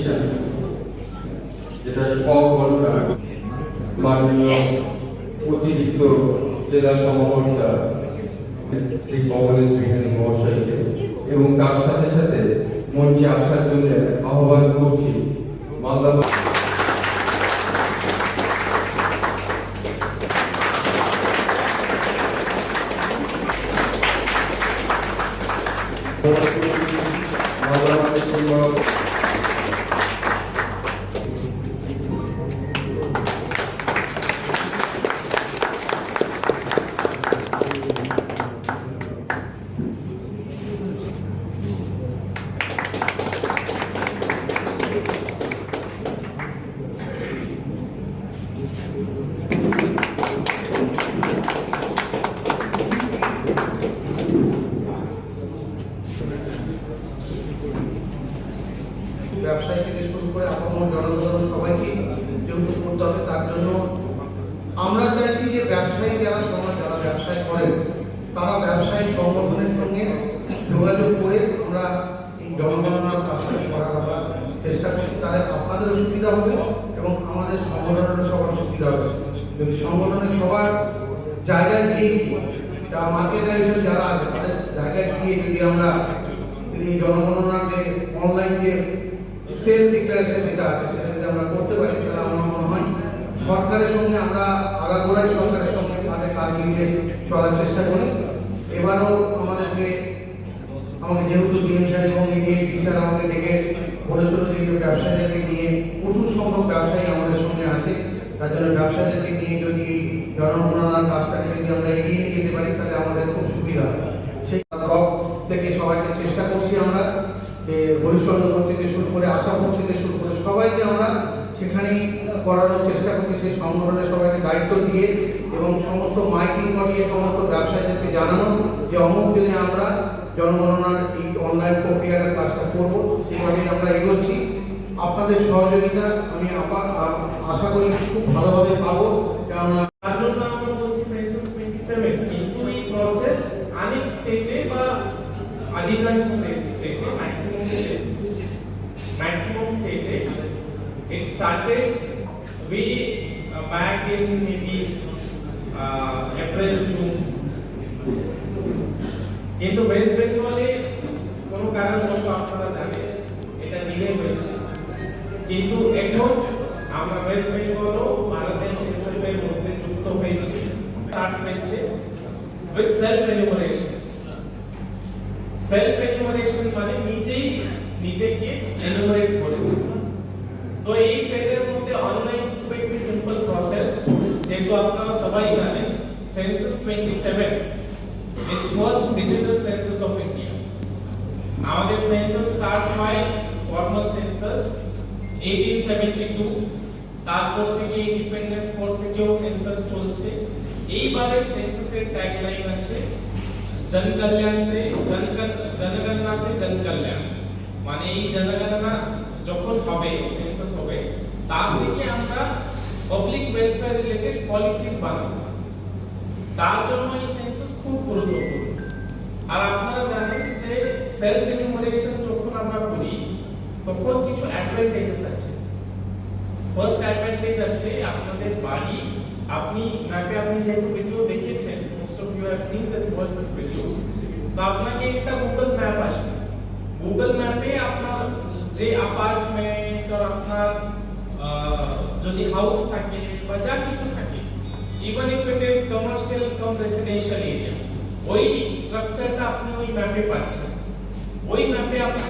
প্রতিষ্ঠান যেটা সহকর্তা মাননীয় অতিরিক্ত জেলা সমাহর্তা শ্রী কমলেশ বিহারী মহাশয়কে এবং তার সাথে সাথে মঞ্চে আসার জন্য আহ্বান করছি মালদা ব্যবসায়ী থেকে শুরু করে আপামর জনসাধারণ সবাইকে যেহেতু করতে হবে, তার জন্য আমরা চাইছি যে ব্যবসায়ী যারা সমাজ যারা ব্যবসায় করেন তারা ব্যবসায়ী সংগঠনের সঙ্গে যোগাযোগ করে আমরা এই জনগণনার কাজটা করার আমরা চেষ্টা করছি। তাহলে আপনাদেরও সুবিধা হবে এবং আমাদের সংগঠনেরও সবার সুবিধা হবে। যদি সংগঠনের সবার জায়গায় গিয়ে যা মার্কেটাইজেশন যারা আছে তাদের জায়গায় গিয়ে যদি আমরা এই জনগণনাকে অনলাইন যে সেলফ ডিক্লারেশন যেটা আছে সেটা যদি আমরা করতে পারি তাহলে আমার মনে হয় সরকারের সঙ্গে আমরা আগাগোড়াই সরকারের সঙ্গে কাঁধে মিলিয়ে চলার চেষ্টা করি। এবারও আমাকে যেহেতু ডিএম স্যার এবং ডিএমপি স্যার আমাকে ডেকে বলেছিল যে ব্যবসায়ীদেরকে নিয়ে প্রচুর সংখ্যক ব্যবসায়ী আমাদের সঙ্গে আছে, তার জন্য ব্যবসায়ীদেরকে নিয়ে যদি জনগণনার কাজটাকে যদি আমরা এগিয়ে নিয়ে যেতে পারি তাহলে আমাদের খুব সুবিধা হয়। সেই ব্লক থেকে সবাইকে চেষ্টা করছি আমরা যে হরিশ্চন্দ্রপুর থেকে শুরু করে আশাপুর থেকে শুরু করে সবাইকে আমরা সেখানেই করানোর চেষ্টা করছি। সেই সংগঠনের সবাইকে দায়িত্ব দিয়ে এবং সমস্ত মাইকিং করিয়ে সমস্ত ব্যবসায়ীদেরকে জানানো যে অমুক দিনে আমরা জনগণনার এই অনলাইন প্রক্রিয়ার কাজটা করব, সেভাবেই আমরা এগোচ্ছি। আপনাদের সহযোগিতা আমি আশা করি খুব ভালোভাবে পাবো, কেননা তার জন্য আমরা বলছি সেন্সাস 27 কিন্তু এই প্রসেস অনেক স্টেটে বা अधिकांश state maximum state it started way back in maybe April June কিন্তু ওয়েস্ট বেঙ্গলে কোনো কারণবশত আপনারা জানেন এটা ডিলে হয়েছে, কিন্তু এখন আমরা ওয়েস্ট বেঙ্গলও ভারতের সেন্সাসের মধ্যে যুক্ত হয়েছে, স্টার্ট হয়েছে with self enumeration. Self enumeration মানে নিজেকে এনুমারেট করে। তো এই ফেজের মধ্যে অনলাইন খুব একটি সিম্পল প্রসেস, যেহেতু আপনারা সবাই জানেন census 27 is first digital census of India. আমাদের সেন্সাস স্টার্ট হয় ফর্মাল সেন্সাস 1872, তারপর থেকে ইন্ডিপেন্ডেন্স পর থেকেও সেন্সাস চলছে। এইবারের সেন্সাসের ট্যাগলাইন আছে जन कल्याण से जनगणना से जन कल्याण, মানে এই জনগণনা যখন হবে সেন্সাস হবে তার থেকে আমরা পাবলিক ওয়েলফেয়ার রিলেটেড পলিসিস বানাবো। তার জন্য এই সেন্সাস খুব গুরুত্বপূর্ণ। আর আপনারা জানেন যে সেলফ এনুমারেশন যখন আমরা করি তখন কিছু অ্যাডভান্টেজেস আছে। ফার্স্ট অ্যাডভান্টেজ আছে আপনাদের বাড়ি আপনি ম্যাপে আপনি যেহেতু ভিডিও দেখেছেন, most of you have seen this watch this video, তো আপনাকে একটা গুগল ম্যাপ আসবে। গুগল ম্যাপে আপনার যে অ্যাপার্টমেন্ট আর আপনার যদি হাউস থাকে বা যা কিছু থাকে, even if it is commercial cum residential area, ওই স্ট্রাকচারটা আপনি ওই ম্যাপে পাচ্ছেন। ওই ম্যাপে আপনি